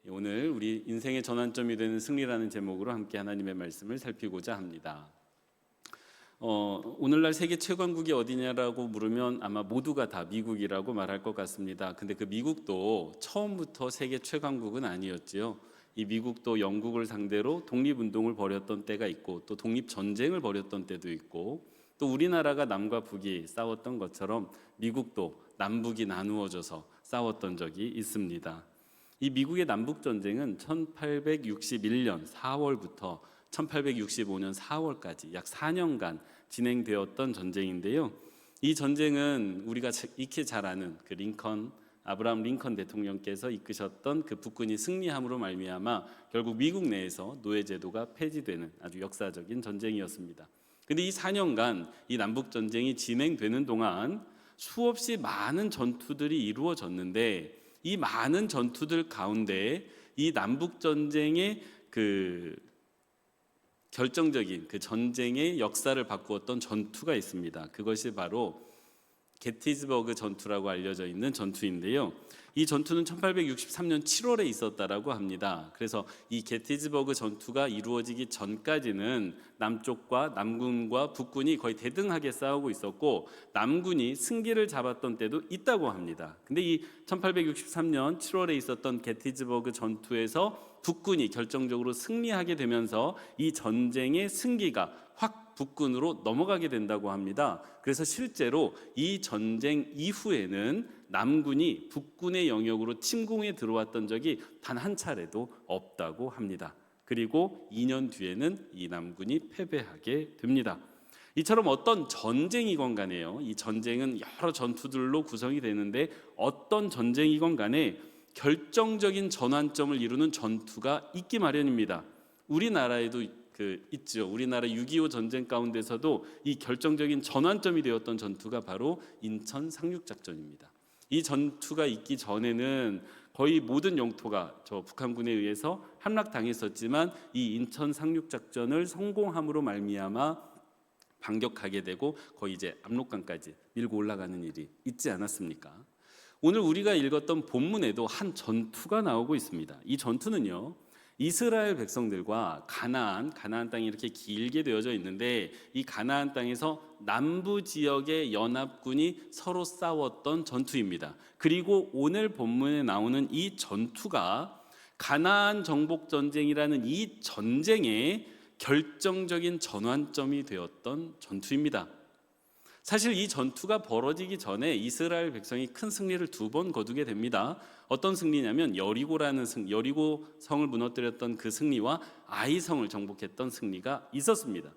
오늘 우리 인생의 전환점이 되는 승리라는 제목으로 함께 하나님의 말씀을 살피고자 합니다. 오늘날 세계 최강국이 어디냐라고 물으면 아마 모두가 다 미국이라고 말할 것 같습니다. 근데 그 미국도 처음부터 세계 최강국은 아니었지요. 이 미국도 영국을 상대로 독립운동을 벌였던 때가 있고, 또 독립전쟁을 벌였던 때도 있고, 또 우리나라가 남과 북이 싸웠던 것처럼 미국도 남북이 나누어져서 싸웠던 적이 있습니다. 이 미국의 남북전쟁은 1861년 4월부터 1865년 4월까지 약 4년간 진행되었던 전쟁인데요. 이 전쟁은 우리가 익히 잘 아는 그 아브라함 링컨 대통령께서 이끄셨던 그 북군이 승리함으로 말미암아 결국 미국 내에서 노예제도가 폐지되는 아주 역사적인 전쟁이었습니다. 그런데 이 4년간 이 남북전쟁이 진행되는 동안 수없이 많은 전투들이 이루어졌는데, 이 많은 전투들 가운데 이 남북전쟁의 그 결정적인 그 전쟁의 역사를 바꾸었던 전투가 있습니다. 그것이 바로 게티즈버그 전투라고 알려져 있는 전투인데요. 이 전투는 1863년 7월에 있었다라고 합니다. 그래서 이 게티즈버그 전투가 이루어지기 전까지는 남쪽과 남군과 북군이 거의 대등하게 싸우고 있었고, 남군이 승기를 잡았던 때도 있다고 합니다. 근데 이 1863년 7월에 있었던 게티즈버그 전투에서 북군이 결정적으로 승리하게 되면서 이 전쟁의 승기가 확 북군으로 넘어가게 된다고 합니다. 그래서 실제로 이 전쟁 이후에는 남군이 북군의 영역으로 침공해 들어왔던 적이 단 한 차례도 없다고 합니다. 그리고 2년 뒤에는 이 남군이 패배하게 됩니다. 이처럼 어떤 전쟁이건 간에요, 이 전쟁은 여러 전투들로 구성이 되는데 어떤 전쟁이건 간에 결정적인 전환점을 이루는 전투가 있기 마련입니다. 우리나라에도 있죠. 우리나라 6.25 전쟁 가운데서도 이 결정적인 전환점이 되었던 전투가 바로 인천 상륙작전입니다. 이 전투가 있기 전에는 거의 모든 영토가 북한군에 의해서 함락당했었지만, 이 인천 상륙작전을 성공함으로 말미암아 반격하게 되고 거의 이제 압록강까지 밀고 올라가는 일이 있지 않았습니까? 오늘 우리가 읽었던 본문에도 한 전투가 나오고 있습니다. 이 전투는요, 이스라엘 백성들과 가나안 땅이 이렇게 길게 되어져 있는데, 이 가나안 땅에서 남부 지역의 연합군이 서로 싸웠던 전투입니다. 그리고 오늘 본문에 나오는 이 전투가 가나안 정복 전쟁이라는 이 전쟁의 결정적인 전환점이 되었던 전투입니다. 사실 이 전투가 벌어지기 전에 이스라엘 백성이 큰 승리를 2번 거두게 됩니다. 어떤 승리냐면 여리고 성을 무너뜨렸던 그 승리와 아이 성을 정복했던 승리가 있었습니다.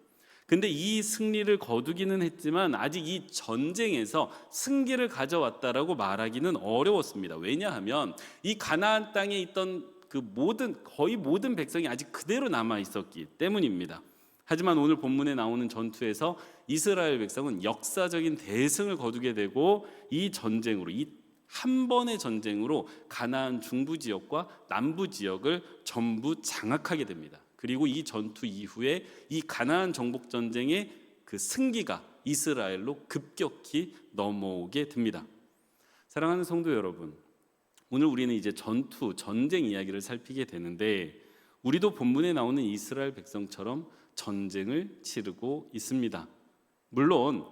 근데 이 승리를 거두기는 했지만 아직 이 전쟁에서 승기를 가져왔다라고 말하기는 어려웠습니다. 왜냐하면 이 가나안 땅에 있던 거의 모든 백성이 아직 그대로 남아 있었기 때문입니다. 하지만 오늘 본문에 나오는 전투에서 이스라엘 백성은 역사적인 대승을 거두게 되고, 이 전쟁으로, 이 한 번의 전쟁으로 가나안 중부 지역과 남부 지역을 전부 장악하게 됩니다. 그리고 이 전투 이후에 이 가나안 정복 전쟁의 그 승기가 이스라엘로 급격히 넘어오게 됩니다. 사랑하는 성도 여러분, 오늘 우리는 이제 전쟁 이야기를 살피게 되는데, 우리도 본문에 나오는 이스라엘 백성처럼 전쟁을 치르고 있습니다. 물론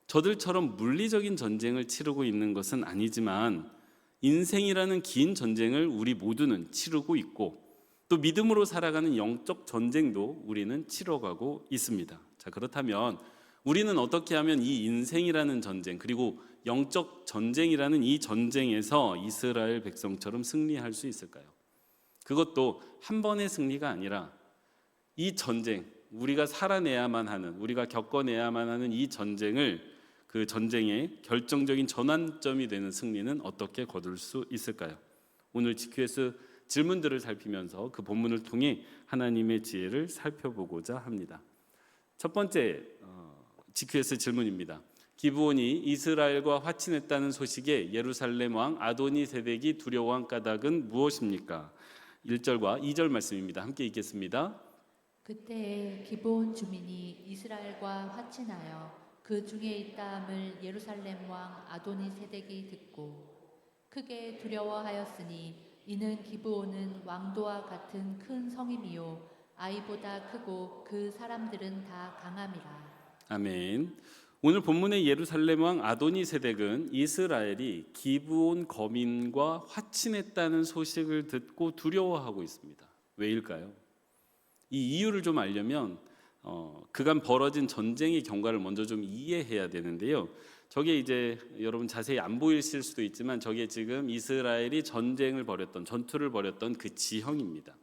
저들처럼 물리적인 전쟁을 치르고 있는 것은 아니지만, 인생이라는 긴 전쟁을 우리 모두는 치르고 있고, 또 믿음으로 살아가는 영적 전쟁도 우리는 치러가고 있습니다. 자, 그렇다면 우리는 어떻게 하면 이 인생이라는 전쟁, 그리고 영적 전쟁이라는 이 전쟁에서 이스라엘 백성처럼 승리할 수 있을까요? 그것도 한 번의 승리가 아니라 이 전쟁, 우리가 살아내야만 하는, 우리가 겪어내야만 하는 이 전쟁을, 그 전쟁의 결정적인 전환점이 되는 승리는 어떻게 거둘 수 있을까요? 오늘 GQS 질문들을 살피면서 그 본문을 통해 하나님의 지혜를 살펴보고자 합니다. 첫 번째 GQS 질문입니다. 기브온이 이스라엘과 화친했다는 소식에 예루살렘 왕 아도니 세덱이 두려워한 까닭은 무엇입니까? 1절과 2절 말씀입니다. 함께 읽겠습니다. 그때에 기브온 주민이 이스라엘과 화친하여 그 중에 있다함을 예루살렘 왕 아도니 세덱이 듣고 크게 두려워하였으니 이는 기브온은 왕도와 같은 큰 성임이요 아이보다 크고 그 사람들은 다 강함이라. 아멘. 오늘 본문의 예루살렘 왕 아도니세덱은 이스라엘이 기브온 거민과 화친했다는 소식을 듣고 두려워하고 있습니다. 왜일까요? 이 이유를 좀 알려면 그간 벌어진 전쟁의 경과를 먼저 좀 이해해야 되는데요. 저게 이제 여러분 자세히 안 보이실 수도 있지만 저게 지금 이스라엘이 전투를 벌였던 그 지형입니다.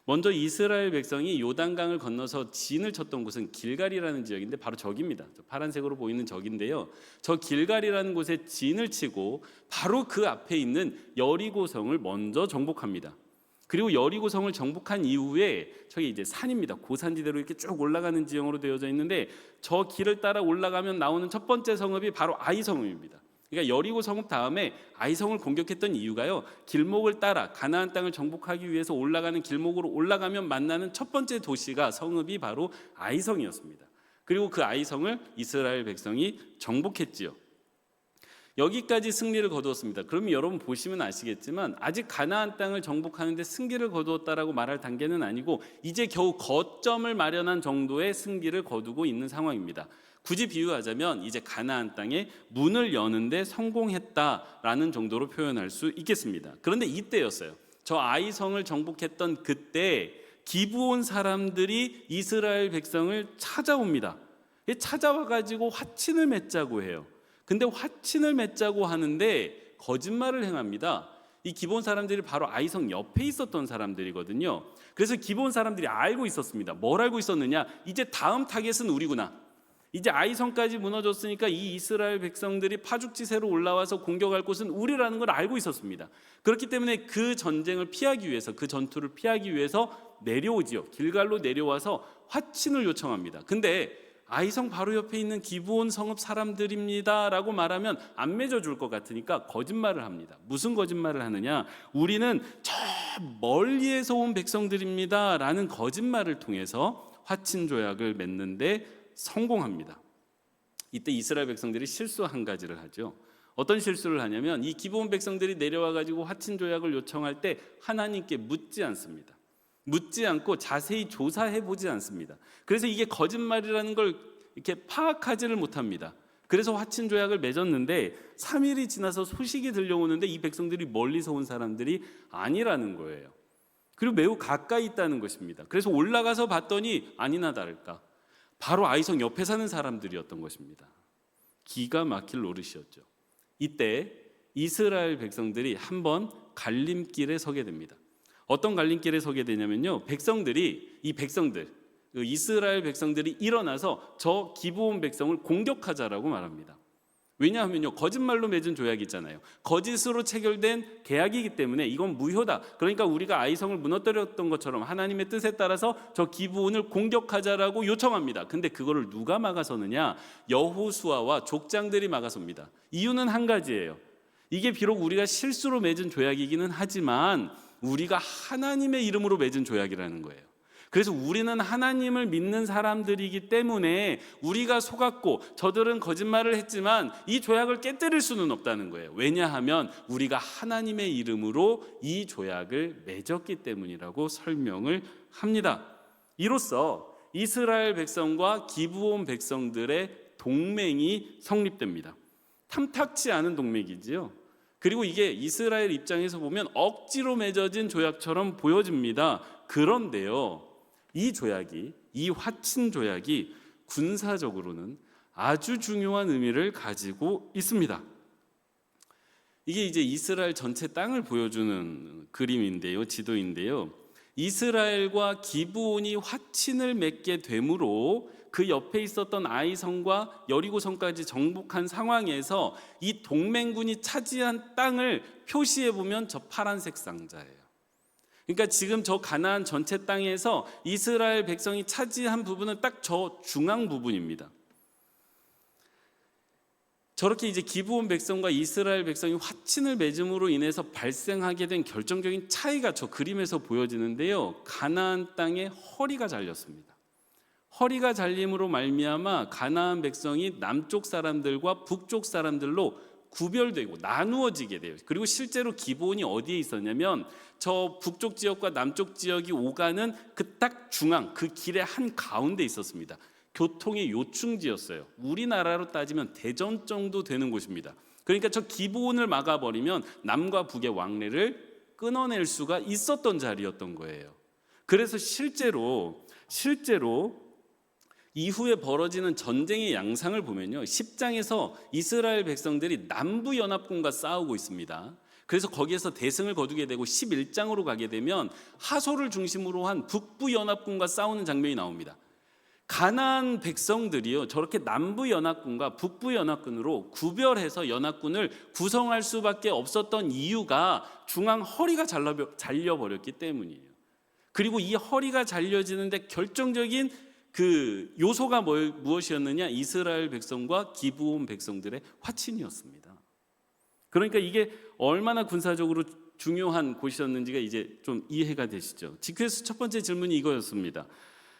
먼저 이스라엘 백성이 요단강을 건너서 진을 쳤던 곳은 길갈이라는 지역인데 바로 저기입니다. 파란색으로 보이는 저긴데요. 저 길갈이라는 곳에 진을 치고 바로 그 앞에 있는 여리고성을 먼저 정복합니다. 그리고 여리고성을 정복한 이후에 저기 이제 산입니다. 고산지대로 이렇게 쭉 올라가는 지형으로 되어져 있는데 저 길을 따라 올라가면 나오는 첫 번째 성읍이 바로 아이성읍입니다. 그러니까 여리고 성읍 다음에 아이성을 공격했던 이유가요. 길목을 따라 가나안 땅을 정복하기 위해서 올라가는 길목으로 올라가면 만나는 첫 번째 도시가 성읍이 바로 아이성이었습니다. 그리고 그 아이성을 이스라엘 백성이 정복했지요. 여기까지 승리를 거두었습니다. 그럼 여러분 보시면 아시겠지만 아직 가나안 땅을 정복하는 데 승기를 거두었다라고 말할 단계는 아니고 이제 겨우 거점을 마련한 정도의 승기를 거두고 있는 상황입니다. 굳이 비유하자면 이제 가나안 땅에 문을 여는데 성공했다라는 정도로 표현할 수 있겠습니다. 그런데 이때였어요. 저 아이성을 정복했던 그때 기브온 사람들이 이스라엘 백성을 찾아옵니다. 찾아와가지고 화친을 맺자고 해요. 근데 화친을 맺자고 하는데 거짓말을 행합니다. 이 기브온 사람들이 바로 아이성 옆에 있었던 사람들이거든요. 그래서 기브온 사람들이 알고 있었습니다. 뭘 알고 있었느냐? 이제 다음 타겟은 우리구나. 이제 아이성까지 무너졌으니까 이 이스라엘 백성들이 파죽지세로 올라와서 공격할 곳은 우리라는 걸 알고 있었습니다. 그렇기 때문에 그 전쟁을 피하기 위해서, 그 전투를 피하기 위해서 내려오지요. 길갈로 내려와서 화친을 요청합니다. 근데 아이성 바로 옆에 있는 기브온 성읍 사람들입니다라고 말하면 안 맺어줄 것 같으니까 거짓말을 합니다. 무슨 거짓말을 하느냐? 우리는 저 멀리에서 온 백성들입니다라는 거짓말을 통해서 화친 조약을 맺는데 성공합니다. 이때 이스라엘 백성들이 실수 한 가지를 하죠. 어떤 실수를 하냐면 이 기브온 백성들이 내려와 가지고 화친 조약을 요청할 때 하나님께 묻지 않습니다. 묻지 않고 자세히 조사해 보지 않습니다. 그래서 이게 거짓말이라는 걸 이렇게 파악하지를 못합니다. 그래서 화친 조약을 맺었는데 3일이 지나서 소식이 들려오는데 이 백성들이 멀리서 온 사람들이 아니라는 거예요. 그리고 매우 가까이 있다는 것입니다. 그래서 올라가서 봤더니 아니나 다를까 바로 아이성 옆에 사는 사람들이었던 것입니다. 기가 막힐 노릇이었죠. 이때 이스라엘 백성들이 한번 갈림길에 서게 됩니다. 어떤 갈림길에 서게 되냐면요. 이스라엘 백성들이 일어나서 저 기브온 백성을 공격하자라고 말합니다. 왜냐하면요. 거짓말로 맺은 조약이 있잖아요. 거짓으로 체결된 계약이기 때문에 이건 무효다. 그러니까 우리가 아이성을 무너뜨렸던 것처럼 하나님의 뜻에 따라서 저 기브온을 공격하자라고 요청합니다. 근데 그거를 누가 막아서느냐? 여호수아와 족장들이 막아섭니다. 이유는 한 가지예요. 이게 비록 우리가 실수로 맺은 조약이기는 하지만 우리가 하나님의 이름으로 맺은 조약이라는 거예요. 그래서 우리는 하나님을 믿는 사람들이기 때문에 우리가 속았고 저들은 거짓말을 했지만 이 조약을 깨뜨릴 수는 없다는 거예요. 왜냐하면 우리가 하나님의 이름으로 이 조약을 맺었기 때문이라고 설명을 합니다. 이로써 이스라엘 백성과 기브온 백성들의 동맹이 성립됩니다. 탐탁치 않은 동맹이지요. 그리고 이게 이스라엘 입장에서 보면 억지로 맺어진 조약처럼 보여집니다. 그런데요, 이 화친 조약이 군사적으로는 아주 중요한 의미를 가지고 있습니다. 이게 이제 이스라엘 전체 땅을 보여주는 그림인데요, 지도인데요. 이스라엘과 기브온이 화친을 맺게 되므로 그 옆에 있었던 아이성과 여리고성까지 정복한 상황에서 이 동맹군이 차지한 땅을 표시해 보면 저 파란색 상자예요. 그러니까 지금 저 가나안 전체 땅에서 이스라엘 백성이 차지한 부분은 딱 저 중앙 부분입니다. 저렇게 이제 기브온 백성과 이스라엘 백성이 화친을 맺음으로 인해서 발생하게 된 결정적인 차이가 저 그림에서 보여지는데요. 가나안 땅에 허리가 잘렸습니다. 허리가 잘림으로 말미암아 가나안 백성이 남쪽 사람들과 북쪽 사람들로 구별되고 나누어지게 돼요. 그리고 실제로 기브온이 어디에 있었냐면 저 북쪽 지역과 남쪽 지역이 오가는 그 딱 중앙, 그 길의 한 가운데 있었습니다. 교통의 요충지였어요. 우리나라로 따지면 대전 정도 되는 곳입니다. 그러니까 저 기브온을 막아버리면 남과 북의 왕래를 끊어낼 수가 있었던 자리였던 거예요. 그래서 실제로 이후에 벌어지는 전쟁의 양상을 보면요, 10장에서 이스라엘 백성들이 남부 연합군과 싸우고 있습니다. 그래서 거기에서 대승을 거두게 되고 11장으로 가게 되면 하솔을 중심으로 한 북부 연합군과 싸우는 장면이 나옵니다. 가나안 백성들이요, 저렇게 남부 연합군과 북부 연합군으로 구별해서 연합군을 구성할 수밖에 없었던 이유가 중앙 허리가 잘려버렸기 때문이에요. 그리고 이 허리가 잘려지는데 결정적인 그 요소가 무엇이었느냐? 이스라엘 백성과 기브온 백성들의 화친이었습니다. 그러니까 이게 얼마나 군사적으로 중요한 곳이었는지가 이제 좀 이해가 되시죠? 지크에서 첫 번째 질문이 이거였습니다.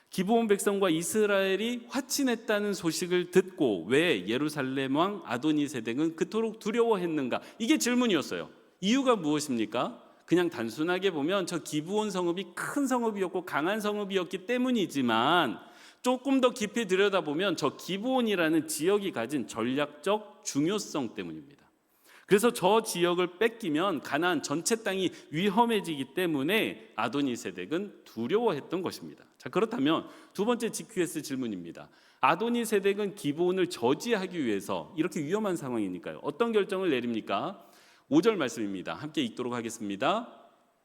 기브온 백성과 이스라엘이 화친했다는 소식을 듣고 왜 예루살렘 왕 아도니세덱은 그토록 두려워했는가? 이게 질문이었어요. 이유가 무엇입니까? 그냥 단순하게 보면 저 기브온 성읍이 큰 성읍이었고 강한 성읍이었기 때문이지만 조금 더 깊이 들여다보면 저 기브온이라는 지역이 가진 전략적 중요성 때문입니다. 그래서 저 지역을 뺏기면 가나안 전체 땅이 위험해지기 때문에 아도니세덱은 두려워했던 것입니다. 자, 그렇다면 두 번째 GQS 질문입니다. 아도니세덱은 기브온을 저지하기 위해서 이렇게 위험한 상황이니까요, 어떤 결정을 내립니까? 5절 말씀입니다. 함께 읽도록 하겠습니다.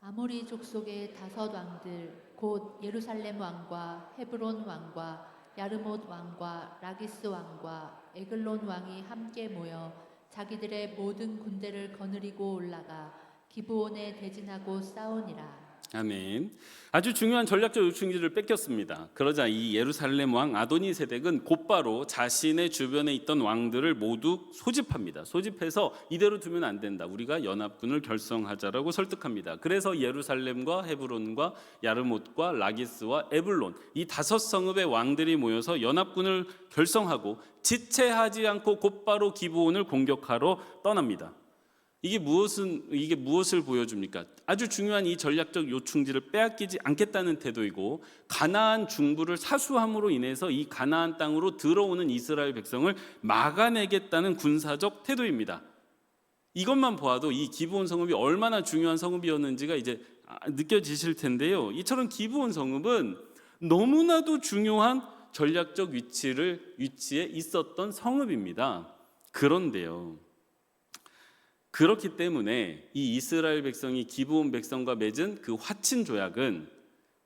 아모리 족속의 5 왕들 곧 예루살렘 왕과 헤브론 왕과 야르못 왕과 라기스 왕과 에글론 왕이 함께 모여 자기들의 모든 군대를 거느리고 올라가 기브온에 대진하고 싸우니라. 아멘. 아주 중요한 전략적 요충지를 뺏겼습니다. 그러자 이 예루살렘 왕 아도니세덱은 곧바로 자신의 주변에 있던 왕들을 모두 소집합니다. 소집해서 이대로 두면 안 된다, 우리가 연합군을 결성하자라고 설득합니다. 그래서 예루살렘과 헤브론과 야르못과 라기스와 에블론, 이 5 성읍의 왕들이 모여서 연합군을 결성하고 지체하지 않고 곧바로 기브온을 공격하러 떠납니다. 이게 무엇을 보여줍니까? 아주 중요한 이 전략적 요충지를 빼앗기지 않겠다는 태도이고, 가나안 중부를 사수함으로 인해서 이 가나안 땅으로 들어오는 이스라엘 백성을 막아내겠다는 군사적 태도입니다. 이것만 보아도 이 기브온 성읍이 얼마나 중요한 성읍이었는지가 이제 느껴지실 텐데요. 이처럼 기브온 성읍은 너무나도 중요한 전략적 위치에 있었던 성읍입니다. 그런데요, 그렇기 때문에 이 이스라엘 백성이 기브온 백성과 맺은 그 화친 조약은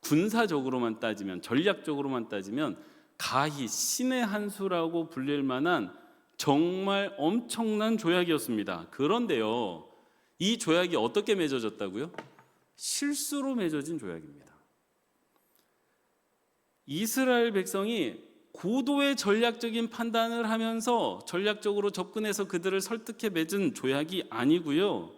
군사적으로만 따지면, 전략적으로만 따지면 가히 신의 한 수라고 불릴 만한 정말 엄청난 조약이었습니다. 그런데요, 이 조약이 어떻게 맺어졌다고요? 실수로 맺어진 조약입니다. 이스라엘 백성이 고도의 전략적인 판단을 하면서 전략적으로 접근해서 그들을 설득해 맺은 조약이 아니고요,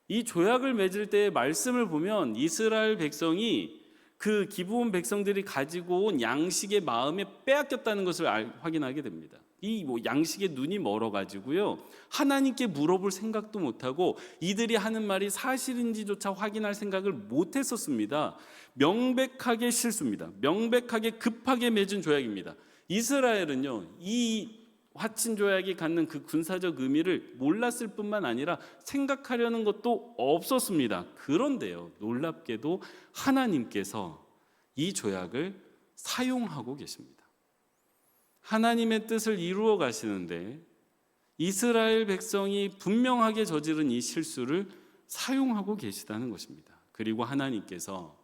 이 조약을 맺을 때의 말씀을 보면 이스라엘 백성이 그 기브온 백성들이 가지고 온 양식의 마음에 빼앗겼다는 것을 확인하게 됩니다. 이 양식의 눈이 멀어가지고요, 하나님께 물어볼 생각도 못하고 이들이 하는 말이 사실인지조차 확인할 생각을 못했었습니다. 명백하게 실수입니다. 명백하게 급하게 맺은 조약입니다. 이스라엘은요, 이 화친 조약이 갖는 그 군사적 의미를 몰랐을 뿐만 아니라 생각하려는 것도 없었습니다. 그런데요, 놀랍게도 하나님께서 이 조약을 사용하고 계십니다. 하나님의 뜻을 이루어 가시는데 이스라엘 백성이 분명하게 저지른 이 실수를 사용하고 계시다는 것입니다. 그리고 하나님께서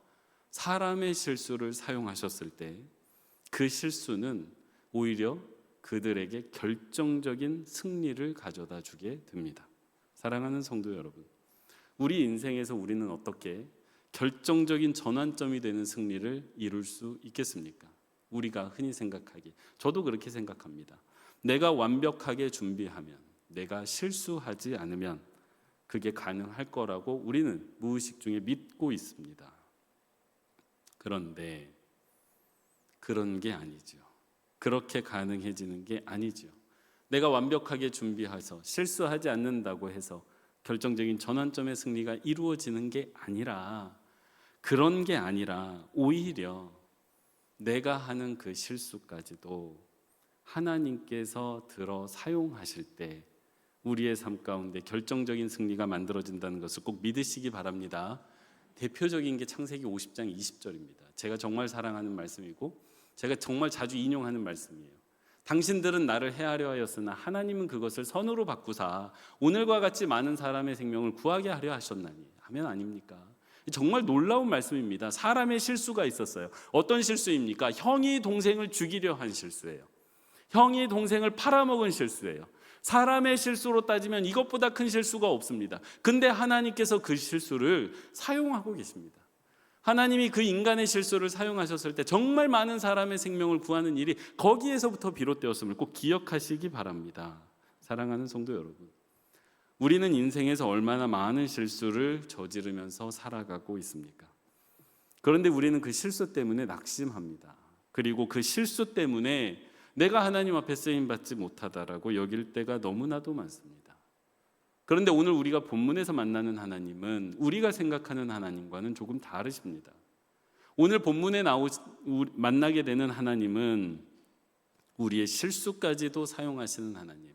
사람의 실수를 사용하셨을 때 그 실수는 오히려 그들에게 결정적인 승리를 가져다 주게 됩니다. 사랑하는 성도 여러분, 우리 인생에서 우리는 어떻게 결정적인 전환점이 되는 승리를 이룰 수 있겠습니까? 우리가 흔히 생각하기, 저도 그렇게 생각합니다. 내가 완벽하게 준비하면, 내가 실수하지 않으면 그게 가능할 거라고 우리는 무의식 중에 믿고 있습니다. 그런데 그런 게 아니죠. 그렇게 가능해지는 게 아니죠. 내가 완벽하게 준비해서 실수하지 않는다고 해서 결정적인 전환점의 승리가 이루어지는 게 아니라, 그런 게 아니라 오히려 내가 하는 그 실수까지도 하나님께서 들어 사용하실 때 우리의 삶 가운데 결정적인 승리가 만들어진다는 것을 꼭 믿으시기 바랍니다. 대표적인 게 창세기 50장 20절입니다. 제가 정말 사랑하는 말씀이고 제가 정말 자주 인용하는 말씀이에요. 당신들은 나를 해하려 하였으나 하나님은 그것을 선으로 바꾸사 오늘과 같이 많은 사람의 생명을 구하게 하려 하셨나니. 아멘 아닙니까? 정말 놀라운 말씀입니다. 사람의 실수가 있었어요. 어떤 실수입니까? 형이 동생을 죽이려 한 실수예요. 형이 동생을 팔아먹은 실수예요. 사람의 실수로 따지면 이것보다 큰 실수가 없습니다. 근데 하나님께서 그 실수를 사용하고 계십니다. 하나님이 그 인간의 실수를 사용하셨을 때 정말 많은 사람의 생명을 구하는 일이 거기에서부터 비롯되었음을 꼭 기억하시기 바랍니다. 사랑하는 성도 여러분, 우리는 인생에서 얼마나 많은 실수를 저지르면서 살아가고 있습니까? 그런데 우리는 그 실수 때문에 낙심합니다. 그리고 그 실수 때문에 내가 하나님 앞에 쓰임받지 못하다라고 여길 때가 너무나도 많습니다. 그런데 오늘 우리가 본문에서 만나는 하나님은 우리가 생각하는 하나님과는 조금 다르십니다. 오늘 본문에 만나게 되는 하나님은 우리의 실수까지도 사용하시는 하나님,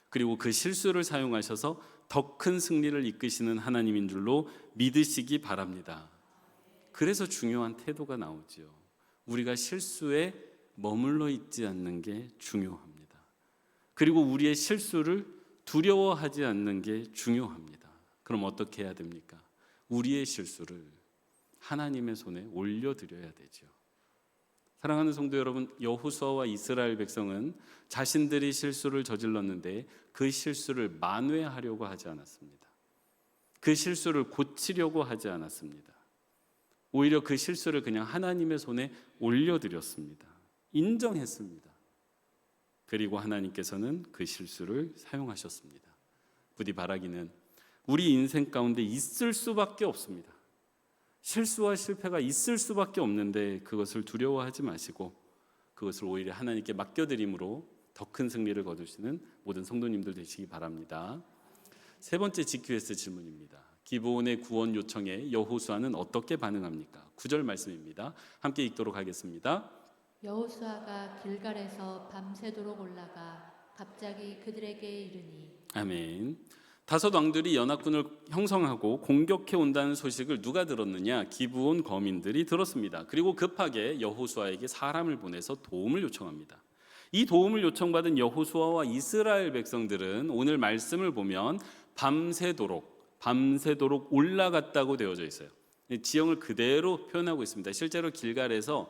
그리고 그 실수를 사용하셔서 더 큰 승리를 이끄시는 하나님인 줄로 믿으시기 바랍니다. 그래서 중요한 태도가 나오죠. 우리가 실수에 머물러 있지 않는 게 중요합니다. 그리고 우리의 실수를 두려워하지 않는 게 중요합니다. 그럼 어떻게 해야 됩니까? 우리의 실수를 하나님의 손에 올려드려야 되죠. 사랑하는 성도 여러분, 여호수아와 이스라엘 백성은 자신들이 실수를 저질렀는데 그 실수를 만회하려고 하지 않았습니다. 그 실수를 고치려고 하지 않았습니다. 오히려 그 실수를 그냥 하나님의 손에 올려드렸습니다. 인정했습니다. 그리고 하나님께서는 그 실수를 사용하셨습니다. 부디 바라기는 우리 인생 가운데 있을 수밖에 없습니다. 실수와 실패가 있을 수밖에 없는데 그것을 두려워하지 마시고 그것을 오히려 하나님께 맡겨드림으로 더 큰 승리를 거두시는 모든 성도님들 되시기 바랍니다. 세 번째 GQS 질문입니다. 기브온의 구원 요청에 여호수아는 어떻게 반응합니까? 9절 말씀입니다. 함께 읽도록 하겠습니다. 여호수아가 길갈에서 밤새도록 올라가 갑자기 그들에게 이르니. 아멘. 다섯 왕들이 연합군을 형성하고 공격해 온다는 소식을 누가 들었느냐? 기브온 거민들이 들었습니다. 그리고 급하게 여호수아에게 사람을 보내서 도움을 요청합니다. 이 도움을 요청받은 여호수아와 이스라엘 백성들은 오늘 말씀을 보면 밤새도록 올라갔다고 되어져 있어요. 지형을 그대로 표현하고 있습니다. 실제로 길갈에서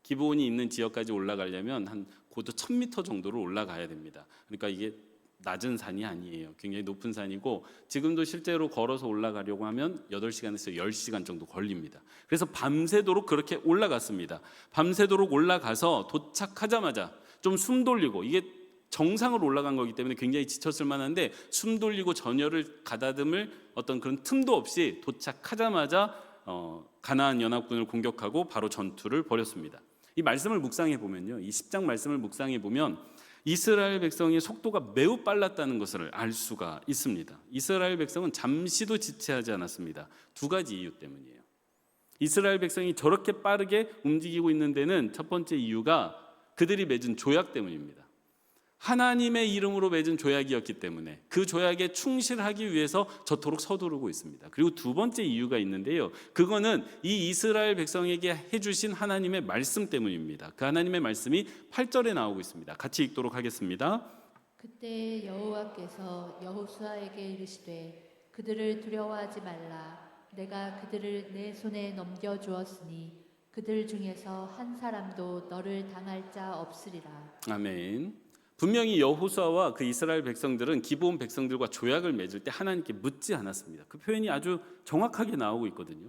기브온이 있는 지역까지 올라가려면 한 고도 1000m 정도로 올라가야 됩니다. 그러니까 이게 낮은 산이 아니에요. 굉장히 높은 산이고 지금도 실제로 걸어서 올라가려고 하면 8시간에서 10시간 정도 걸립니다. 그래서 밤새도록 그렇게 올라갔습니다. 밤새도록 올라가서 도착하자마자 좀 숨 돌리고, 이게 정상으로 올라간 거기 때문에 굉장히 지쳤을 만한데 숨 돌리고 전열을 가다듬을 어떤 그런 틈도 없이 도착하자마자 가나안 연합군을 공격하고 바로 전투를 벌였습니다. 이 말씀을 묵상해 보면요, 이 10장 말씀을 묵상해 보면 이스라엘 백성의 속도가 매우 빨랐다는 것을 알 수가 있습니다. 이스라엘 백성은 잠시도 지체하지 않았습니다. 두 가지 이유 때문이에요. 이스라엘 백성이 저렇게 빠르게 움직이고 있는 데는 첫 번째 이유가 그들이 맺은 조약 때문입니다. 하나님의 이름으로 맺은 조약이었기 때문에 그 조약에 충실하기 위해서 저토록 서두르고 있습니다. 그리고 두 번째 이유가 있는데요, 그거는 이 이스라엘 백성에게 해주신 하나님의 말씀 때문입니다. 그 하나님의 말씀이 8절에 나오고 있습니다. 같이 읽도록 하겠습니다. 그때 여호와께서 여호수아에게 이르시되 그들을 두려워하지 말라. 내가 그들을 내 손에 넘겨주었으니 그들 중에서 한 사람도 너를 당할 자 없으리라. 아멘. 분명히 여호수아와 그 이스라엘 백성들은 기브온 백성들과 조약을 맺을 때 하나님께 묻지 않았습니다. 그 표현이 아주 정확하게 나오고 있거든요.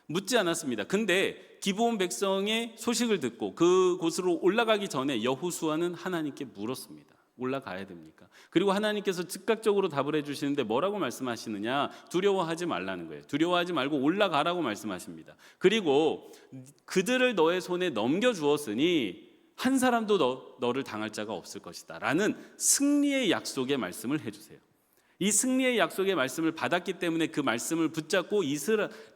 묻지 않았습니다. 근데 기브온 백성의 소식을 듣고 그곳으로 올라가기 전에 여호수아는 하나님께 물었습니다. 올라가야 됩니까? 그리고 하나님께서 즉각적으로 답을 해주시는데 뭐라고 말씀하시느냐? 두려워하지 말라는 거예요. 두려워하지 말고 올라가라고 말씀하십니다. 그리고 그들을 너의 손에 넘겨주었으니 한 사람도 너를 당할 자가 없을 것이다 라는 승리의 약속의 말씀을 해주세요. 이 승리의 약속의 말씀을 받았기 때문에 그 말씀을 붙잡고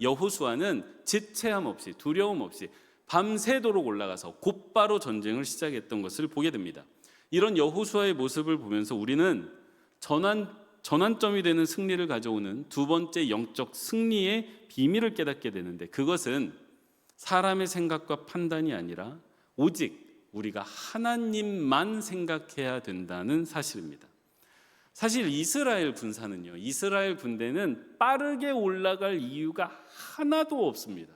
여호수아는 지체함 없이 두려움 없이 밤새도록 올라가서 곧바로 전쟁을 시작했던 것을 보게 됩니다. 이런 여호수아의 모습을 보면서 우리는 전환점이 되는 승리를 가져오는 두 번째 영적 승리의 비밀을 깨닫게 되는데, 그것은 사람의 생각과 판단이 아니라 오직 우리가 하나님만 생각해야 된다는 사실입니다. 사실 이스라엘 군사는요, 이스라엘 군대는 빠르게 올라갈 이유가 하나도 없습니다.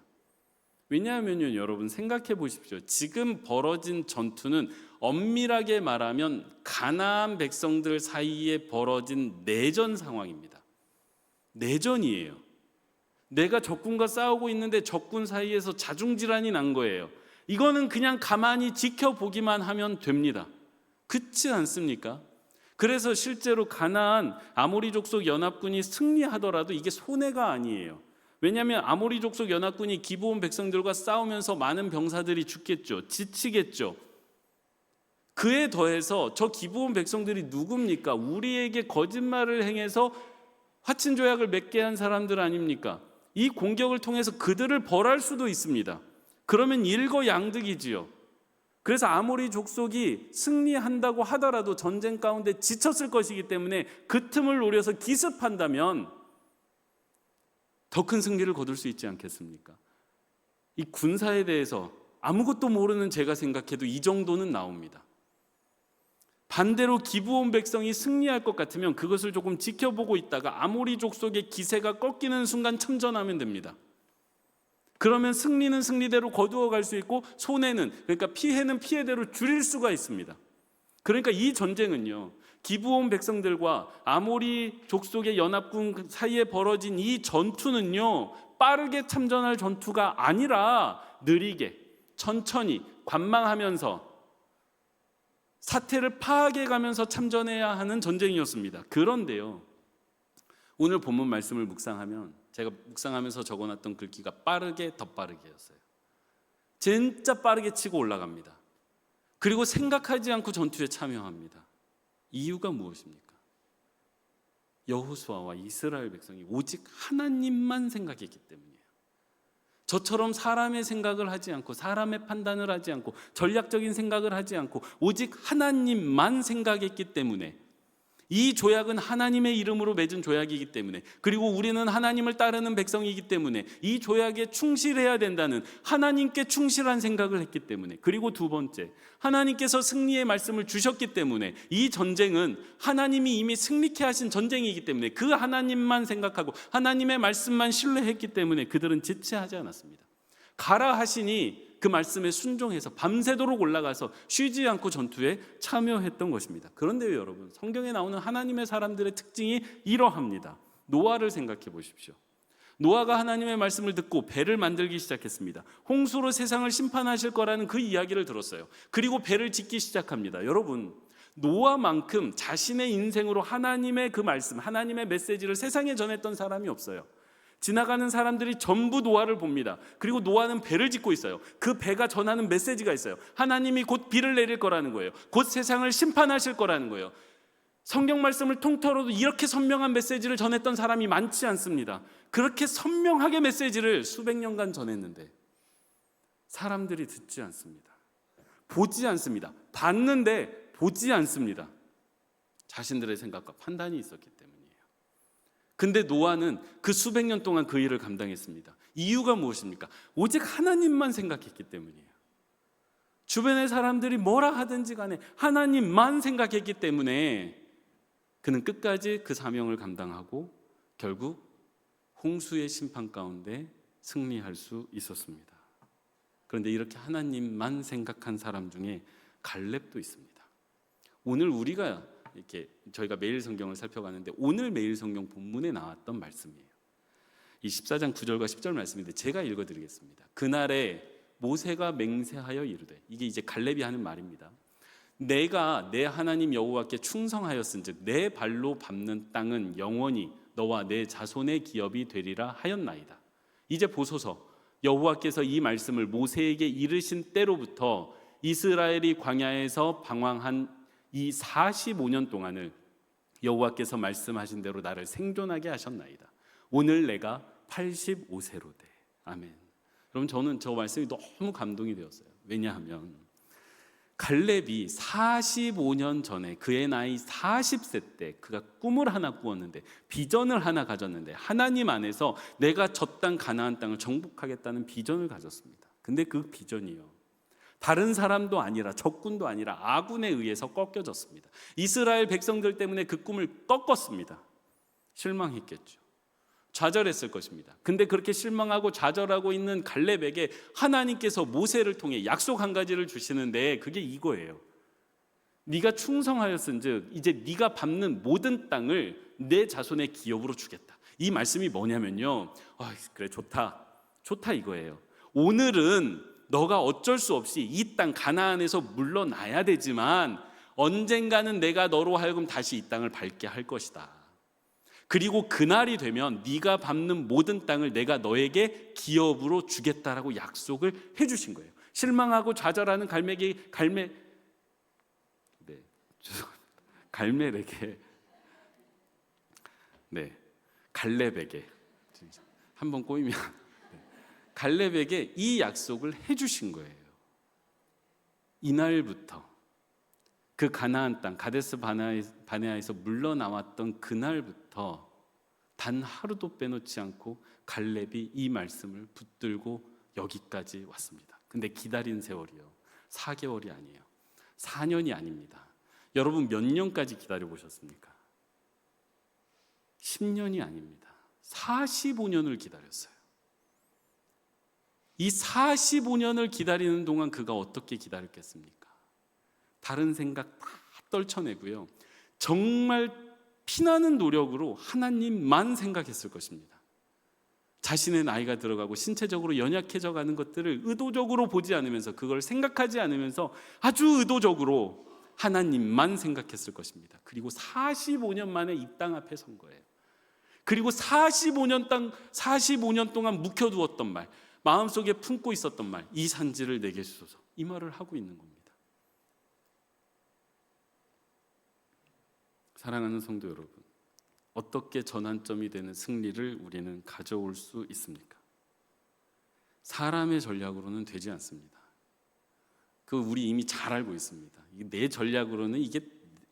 왜냐하면요, 여러분 생각해 보십시오. 지금 벌어진 전투는 엄밀하게 말하면 가나안 백성들 사이에 벌어진 내전 상황입니다. 내전이에요. 내가 적군과 싸우고 있는데 적군 사이에서 자중질환이 난 거예요. 이거는 그냥 가만히 지켜보기만 하면 됩니다. 그렇지 않습니까? 그래서 실제로 가나안 아모리 족속 연합군이 승리하더라도 이게 손해가 아니에요. 왜냐하면 아모리 족속 연합군이 기브온 백성들과 싸우면서 많은 병사들이 죽겠죠. 지치겠죠. 그에 더해서 저 기브온 백성들이 누굽니까? 우리에게 거짓말을 행해서 화친 조약을 맺게 한 사람들 아닙니까? 이 공격을 통해서 그들을 벌할 수도 있습니다. 그러면 일거양득이지요. 그래서 아모리 족속이 승리한다고 하더라도 전쟁 가운데 지쳤을 것이기 때문에 그 틈을 노려서 기습한다면 더 큰 승리를 거둘 수 있지 않겠습니까? 이 군사에 대해서 아무것도 모르는 제가 생각해도 이 정도는 나옵니다. 반대로 기브온 백성이 승리할 것 같으면 그것을 조금 지켜보고 있다가 아모리 족속의 기세가 꺾이는 순간 참전하면 됩니다. 그러면 승리는 승리대로 거두어 갈 수 있고 손해는, 그러니까 피해는 피해대로 줄일 수가 있습니다. 그러니까 이 전쟁은요, 기브온 백성들과 아모리 족속의 연합군 사이에 벌어진 이 전투는요, 빠르게 참전할 전투가 아니라 느리게 천천히 관망하면서 사태를 파악해가면서 참전해야 하는 전쟁이었습니다. 그런데요, 오늘 본문 말씀을 묵상하면 제가 묵상하면서 적어놨던 글귀가 빠르게 더 빠르게였어요. 진짜 빠르게 치고 올라갑니다. 그리고 생각하지 않고 전투에 참여합니다. 이유가 무엇입니까? 여호수아와 이스라엘 백성이 오직 하나님만 생각했기 때문이에요. 저처럼 사람의 생각을 하지 않고 사람의 판단을 하지 않고 전략적인 생각을 하지 않고 오직 하나님만 생각했기 때문에, 이 조약은 하나님의 이름으로 맺은 조약이기 때문에, 그리고 우리는 하나님을 따르는 백성이기 때문에 이 조약에 충실해야 된다는 하나님께 충실한 생각을 했기 때문에, 그리고 두 번째, 하나님께서 승리의 말씀을 주셨기 때문에 이 전쟁은 하나님이 이미 승리케 하신 전쟁이기 때문에 그 하나님만 생각하고 하나님의 말씀만 신뢰했기 때문에 그들은 지체하지 않았습니다. 가라 하시니 그 말씀에 순종해서 밤새도록 올라가서 쉬지 않고 전투에 참여했던 것입니다. 그런데요, 여러분, 성경에 나오는 하나님의 사람들의 특징이 이러합니다. 노아를 생각해 보십시오. 노아가 하나님의 말씀을 듣고 배를 만들기 시작했습니다. 홍수로 세상을 심판하실 거라는 그 이야기를 들었어요. 그리고 배를 짓기 시작합니다. 여러분, 노아만큼 자신의 인생으로 하나님의 그 말씀, 하나님의 메시지를 세상에 전했던 사람이 없어요. 지나가는 사람들이 전부 노아를 봅니다. 그리고 노아는 배를 짓고 있어요. 그 배가 전하는 메시지가 있어요. 하나님이 곧 비를 내릴 거라는 거예요. 곧 세상을 심판하실 거라는 거예요. 성경 말씀을 통틀어도 이렇게 선명한 메시지를 전했던 사람이 많지 않습니다. 그렇게 선명하게 메시지를 수백 년간 전했는데 사람들이 듣지 않습니다. 보지 않습니다. 봤는데 보지 않습니다. 자신들의 생각과 판단이 있었기 때문이에요. 근데 노아는 그 수백 년 동안 그 일을 감당했습니다. 이유가 무엇입니까? 오직 하나님만 생각했기 때문이에요. 주변의 사람들이 뭐라 하든지 간에 하나님만 생각했기 때문에 그는 끝까지 그 사명을 감당하고 결국 홍수의 심판 가운데 승리할 수 있었습니다. 그런데 이렇게 하나님만 생각한 사람 중에 갈렙도 있습니다. 오늘 우리가 이렇게 저희가 매일 성경을 살펴가는데 오늘 매일 성경 본문에 나왔던 말씀이에요. 이 14장 9절과 10절 말씀인데 제가 읽어드리겠습니다. 그날에 모세가 맹세하여 이르되, 이게 이제 갈렙이 하는 말입니다. 내가 내 하나님 여호와께 충성하였은즉 내 발로 밟는 땅은 영원히 너와 내 자손의 기업이 되리라 하였나이다. 이제 보소서, 여호와께서 이 말씀을 모세에게 이르신 때로부터 이스라엘이 광야에서 방황한 이 45년 동안을 여호와께서 말씀하신 대로 나를 생존하게 하셨나이다. 오늘 내가 85세로 돼. 아멘. 여러분, 저는 저 말씀이 너무 감동이 되었어요. 왜냐하면 갈렙이 45년 전에 그의 나이 40세 때 그가 꿈을 하나 꾸었는데, 비전을 하나 가졌는데, 하나님 안에서 내가 저 땅 가나안 땅을 정복하겠다는 비전을 가졌습니다. 근데 그 비전이요, 다른 사람도 아니라 적군도 아니라 아군에 의해서 꺾여졌습니다. 이스라엘 백성들 때문에 그 꿈을 꺾었습니다. 실망했겠죠. 좌절했을 것입니다. 근데 그렇게 실망하고 좌절하고 있는 갈렙에게 하나님께서 모세를 통해 약속 한 가지를 주시는데, 그게 이거예요. 네가 충성하였은즉 이제 네가 밟는 모든 땅을 내 자손의 기업으로 주겠다. 이 말씀이 뭐냐면요, 그래, 좋다 이거예요. 오늘은 너가 어쩔 수 없이 이 땅 가나안에서 물러나야 되지만 언젠가는 내가 너로 하여금 다시 이 땅을 밟게 할 것이다. 그리고 그날이 되면 네가 밟는 모든 땅을 내가 너에게 기업으로 주겠다라고 약속을 해주신 거예요. 실망하고 좌절하는 갈렙에게 한번 꼬이면 갈렙에게 이 약속을 해주신 거예요. 이날부터 그 가나안 땅 가데스 바네아에서 물러나왔던 그날부터 단 하루도 빼놓지 않고 갈렙이 이 말씀을 붙들고 여기까지 왔습니다. 근데 기다린 세월이요, 4개월이 아니에요, 4년이 아닙니다. 여러분, 몇 년까지 기다려 보셨습니까? 10년이 아닙니다. 45년을 기다렸어요. 이 45년을 기다리는 동안 그가 어떻게 기다렸겠습니까? 다른 생각 다 떨쳐내고요, 정말 피나는 노력으로 하나님만 생각했을 것입니다. 자신의 나이가 들어가고 신체적으로 연약해져 가는 것들을 의도적으로 보지 않으면서, 그걸 생각하지 않으면서 아주 의도적으로 하나님만 생각했을 것입니다. 그리고 45년 만에 이 땅 앞에 선 거예요. 그리고 45년 동안 묵혀두었던 말, 마음속에 품고 있었던 말, 이 산지를 내게 주소서, 이 말을 하고 있는 겁니다. 사랑하는 성도 여러분, 어떻게 전환점이 되는 승리를 우리는 가져올 수 있습니까? 사람의 전략으로는 되지 않습니다. 우리 이미 잘 알고 있습니다. 내 전략으로는 이게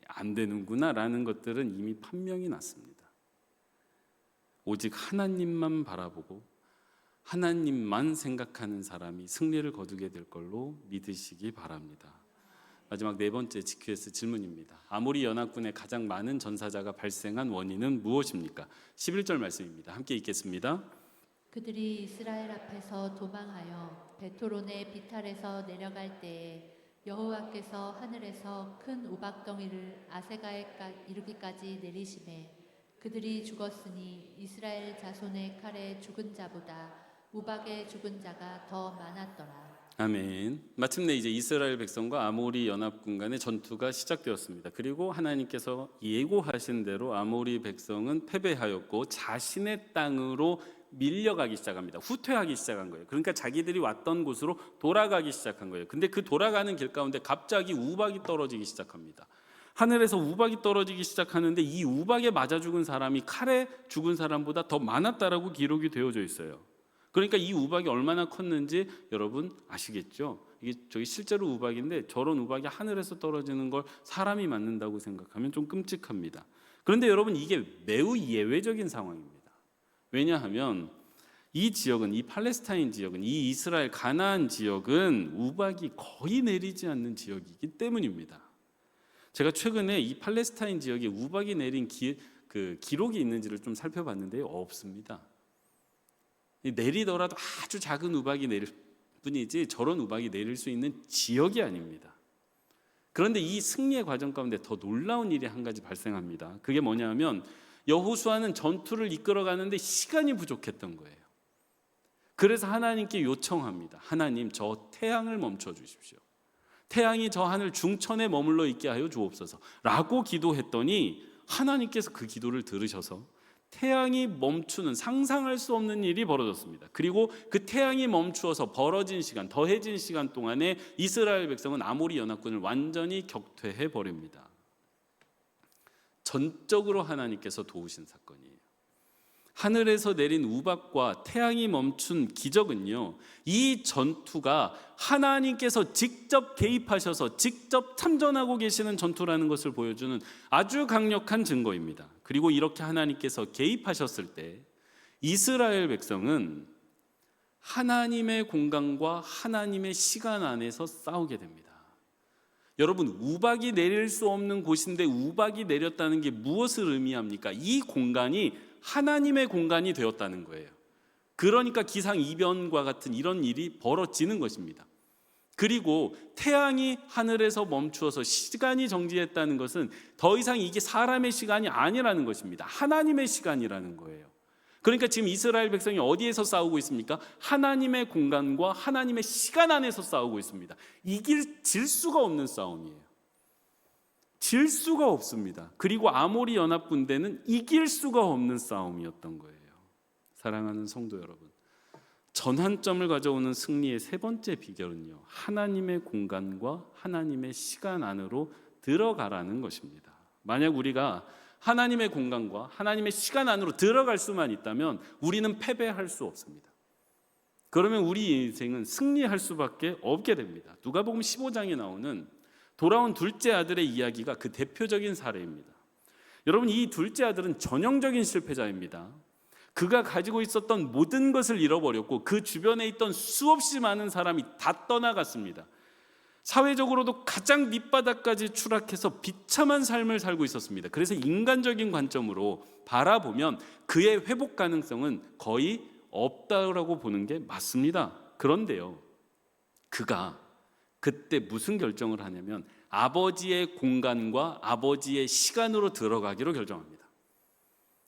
안 되는구나 라는 것들은 이미 판명이 났습니다. 오직 하나님만 바라보고 하나님만 생각하는 사람이 승리를 거두게 될 걸로 믿으시기 바랍니다. 마지막 네 번째 GQS 질문입니다. 아모리 연합군에 가장 많은 전사자가 발생한 원인은 무엇입니까? 11절 말씀입니다. 함께 읽겠습니다. 그들이 이스라엘 앞에서 도망하여 베토론의 비탈에서 내려갈 때에 여호와께서 하늘에서 큰 우박덩이를 아세가에 이르기까지 내리시매 그들이 죽었으니 이스라엘 자손의 칼에 죽은 자보다 우박에 죽은 자가 더 많았더라. 아멘. 마침내 이제 이스라엘 백성과 아모리 연합군 간의 전투가 시작되었습니다. 그리고 하나님께서 예고하신 대로 아모리 백성은 패배하였고 자신의 땅으로 밀려가기 시작합니다. 후퇴하기 시작한 거예요. 그러니까 자기들이 왔던 곳으로 돌아가기 시작한 거예요. 근데 그 돌아가는 길 가운데 갑자기 우박이 떨어지기 시작합니다. 하늘에서 우박이 떨어지기 시작하는데 이 우박에 맞아 죽은 사람이 칼에 죽은 사람보다 더 많았다라고 기록이 되어져 있어요. 그러니까 이 우박이 얼마나 컸는지 여러분 아시겠죠? 이게 저기 실제로 우박인데 저런 우박이 하늘에서 떨어지는 걸 사람이 맞는다고 생각하면 좀 끔찍합니다. 그런데 여러분, 이게 매우 예외적인 상황입니다. 왜냐하면 이 지역은, 이 팔레스타인 지역은, 이 이스라엘 가나안 지역은 우박이 거의 내리지 않는 지역이기 때문입니다. 제가 최근에 이 팔레스타인 지역에 우박이 내린 기록이 있는지를 좀 살펴봤는데 없습니다. 내리더라도 아주 작은 우박이 내릴 뿐이지 저런 우박이 내릴 수 있는 지역이 아닙니다. 그런데 이 승리의 과정 가운데 더 놀라운 일이 한 가지 발생합니다. 그게 뭐냐면 여호수아는 전투를 이끌어가는데 시간이 부족했던 거예요. 그래서 하나님께 요청합니다. 하나님, 저 태양을 멈춰 주십시오. 태양이 저 하늘 중천에 머물러 있게 하여 주옵소서 라고 기도했더니 하나님께서 그 기도를 들으셔서 태양이 멈추는 상상할 수 없는 일이 벌어졌습니다. 그리고 그 태양이 멈추어서 벌어진 시간, 더해진 시간 동안에 이스라엘 백성은 아모리 연합군을 완전히 격퇴해 버립니다. 전적으로 하나님께서 도우신 사건이에요. 하늘에서 내린 우박과 태양이 멈춘 기적은요, 이 전투가 하나님께서 직접 개입하셔서 직접 참전하고 계시는 전투라는 것을 보여주는 아주 강력한 증거입니다. 그리고 이렇게 하나님께서 개입하셨을 때 이스라엘 백성은 하나님의 공간과 하나님의 시간 안에서 싸우게 됩니다. 여러분, 우박이 내릴 수 없는 곳인데 우박이 내렸다는 게 무엇을 의미합니까? 이 공간이 하나님의 공간이 되었다는 거예요. 그러니까 기상이변과 같은 이런 일이 벌어지는 것입니다. 그리고 태양이 하늘에서 멈추어서 시간이 정지했다는 것은 더 이상 이게 사람의 시간이 아니라는 것입니다. 하나님의 시간이라는 거예요. 그러니까 지금 이스라엘 백성이 어디에서 싸우고 있습니까? 하나님의 공간과 하나님의 시간 안에서 싸우고 있습니다. 질 수가 없는 싸움이에요. 질 수가 없습니다. 그리고 아모리 연합군대는 이길 수가 없는 싸움이었던 거예요. 사랑하는 성도 여러분, 전환점을 가져오는 승리의 세 번째 비결은요, 하나님의 공간과 하나님의 시간 안으로 들어가라는 것입니다. 만약 우리가 하나님의 공간과 하나님의 시간 안으로 들어갈 수만 있다면 우리는 패배할 수 없습니다. 그러면 우리 인생은 승리할 수밖에 없게 됩니다. 누가복음 15장에 나오는 돌아온 둘째 아들의 이야기가 그 대표적인 사례입니다. 여러분, 이 둘째 아들은 전형적인 실패자입니다. 그가 가지고 있었던 모든 것을 잃어버렸고 그 주변에 있던 수없이 많은 사람이 다 떠나갔습니다. 사회적으로도 가장 밑바닥까지 추락해서 비참한 삶을 살고 있었습니다. 그래서 인간적인 관점으로 바라보면 그의 회복 가능성은 거의 없다고 보는 게 맞습니다. 그런데요, 그가 그때 무슨 결정을 하냐면 아버지의 공간과 아버지의 시간으로 들어가기로 결정합니다.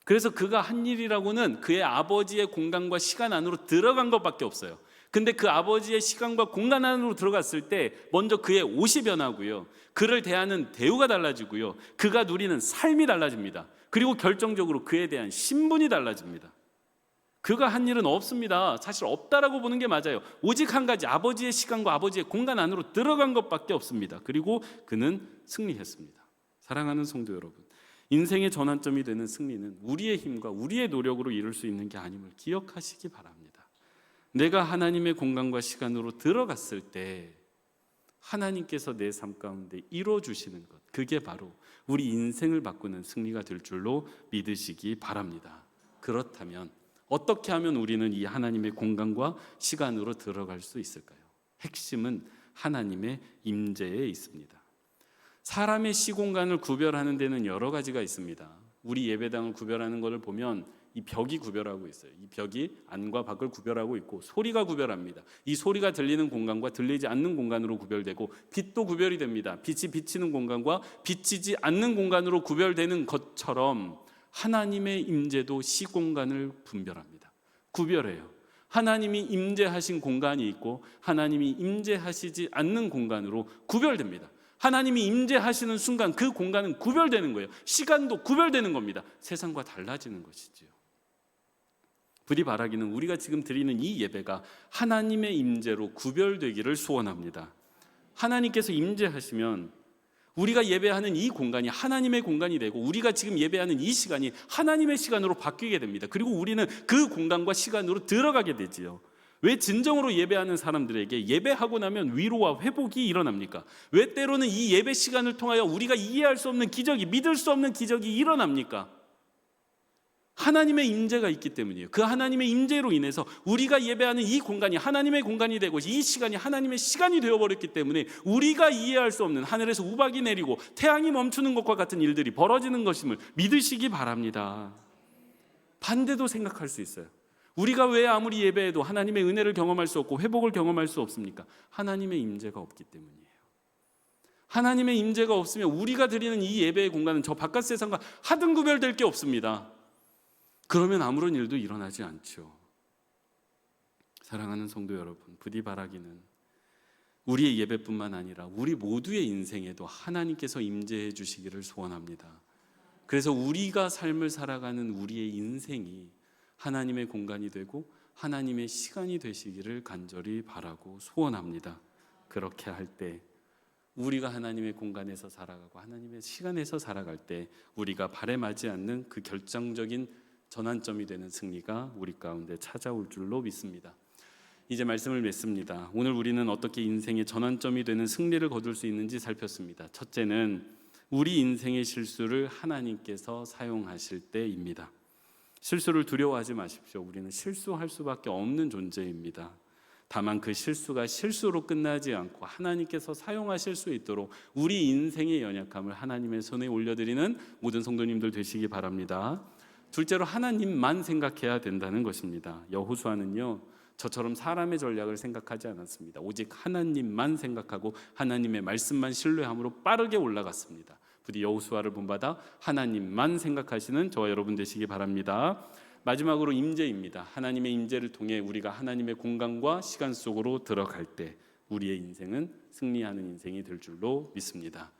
그래서 그가 한 일이라고는 그의 아버지의 공간과 시간 안으로 들어간 것밖에 없어요. 근데 그 아버지의 시간과 공간 안으로 들어갔을 때 먼저 그의 옷이 변하고요, 그를 대하는 대우가 달라지고요, 그가 누리는 삶이 달라집니다. 그리고 결정적으로 그에 대한 신분이 달라집니다. 그가 한 일은 없습니다. 사실 없다라고 보는 게 맞아요. 오직 한 가지, 아버지의 시간과 아버지의 공간 안으로 들어간 것밖에 없습니다. 그리고 그는 승리했습니다. 사랑하는 성도 여러분, 인생의 전환점이 되는 승리는 우리의 힘과 우리의 노력으로 이룰 수 있는 게 아님을 기억하시기 바랍니다. 내가 하나님의 공간과 시간으로 들어갔을 때 하나님께서 내 삶 가운데 이루어주시는 것, 그게 바로 우리 인생을 바꾸는 승리가 될 줄로 믿으시기 바랍니다. 그렇다면 어떻게 하면 우리는 이 하나님의 공간과 시간으로 들어갈 수 있을까요? 핵심은 하나님의 임재에 있습니다. 사람의 시공간을 구별하는 데는 여러 가지가 있습니다. 우리 예배당을 구별하는 것을 보면 이 벽이 구별하고 있어요. 이 벽이 안과 밖을 구별하고 있고 소리가 구별합니다. 이 소리가 들리는 공간과 들리지 않는 공간으로 구별되고 빛도 구별이 됩니다. 빛이 비치는 공간과 비치지 않는 공간으로 구별되는 것처럼 하나님의 임재도 시공간을 분별합니다. 구별해요. 하나님이 임재하신 공간이 있고 하나님이 임재하시지 않는 공간으로 구별됩니다. 하나님이 임재하시는 순간 그 공간은 구별되는 거예요. 시간도 구별되는 겁니다. 세상과 달라지는 것이지요. 부디 바라기는 우리가 지금 드리는 이 예배가 하나님의 임재로 구별되기를 소원합니다. 하나님께서 임재하시면 우리가 예배하는 이 공간이 하나님의 공간이 되고 우리가 지금 예배하는 이 시간이 하나님의 시간으로 바뀌게 됩니다. 그리고 우리는 그 공간과 시간으로 들어가게 되지요. 왜 진정으로 예배하는 사람들에게 예배하고 나면 위로와 회복이 일어납니까? 왜 때로는 이 예배 시간을 통하여 우리가 이해할 수 없는 기적이, 믿을 수 없는 기적이 일어납니까? 하나님의 임재가 있기 때문이에요. 그 하나님의 임재로 인해서 우리가 예배하는 이 공간이 하나님의 공간이 되고 이 시간이 하나님의 시간이 되어버렸기 때문에 우리가 이해할 수 없는 하늘에서 우박이 내리고 태양이 멈추는 것과 같은 일들이 벌어지는 것임을 믿으시기 바랍니다. 반대도 생각할 수 있어요. 우리가 왜 아무리 예배해도 하나님의 은혜를 경험할 수 없고 회복을 경험할 수 없습니까? 하나님의 임재가 없기 때문이에요. 하나님의 임재가 없으면 우리가 드리는 이 예배의 공간은 저 바깥 세상과 하등 구별될 게 없습니다. 그러면 아무런 일도 일어나지 않죠. 사랑하는 성도 여러분, 부디 바라기는 우리의 예배뿐만 아니라 우리 모두의 인생에도 하나님께서 임재해 주시기를 소원합니다. 그래서 우리가 삶을 살아가는 우리의 인생이 하나님의 공간이 되고 하나님의 시간이 되시기를 간절히 바라고 소원합니다. 그렇게 할 때 우리가 하나님의 공간에서 살아가고 하나님의 시간에서 살아갈 때 우리가 바람하지 않는 그 결정적인 전환점이 되는 승리가 우리 가운데 찾아올 줄로 믿습니다. 이제 말씀을 맺습니다. 오늘 우리는 어떻게 인생의 전환점이 되는 승리를 거둘 수 있는지 살폈습니다. 첫째는 우리 인생의 실수를 하나님께서 사용하실 때입니다. 실수를 두려워하지 마십시오. 우리는 실수할 수밖에 없는 존재입니다. 다만 그 실수가 실수로 끝나지 않고 하나님께서 사용하실 수 있도록 우리 인생의 연약함을 하나님의 손에 올려드리는 모든 성도님들 되시기 바랍니다. 둘째로 하나님만 생각해야 된다는 것입니다. 여호수아는요, 저처럼 사람의 전략을 생각하지 않았습니다. 오직 하나님만 생각하고 하나님의 말씀만 신뢰함으로 빠르게 올라갔습니다. 부디 여호수아를 본받아 하나님만 생각하시는 저와 여러분 되시기 바랍니다. 마지막으로 임재입니다. 하나님의 임재를 통해 우리가 하나님의 공간과 시간 속으로 들어갈 때 우리의 인생은 승리하는 인생이 될 줄로 믿습니다.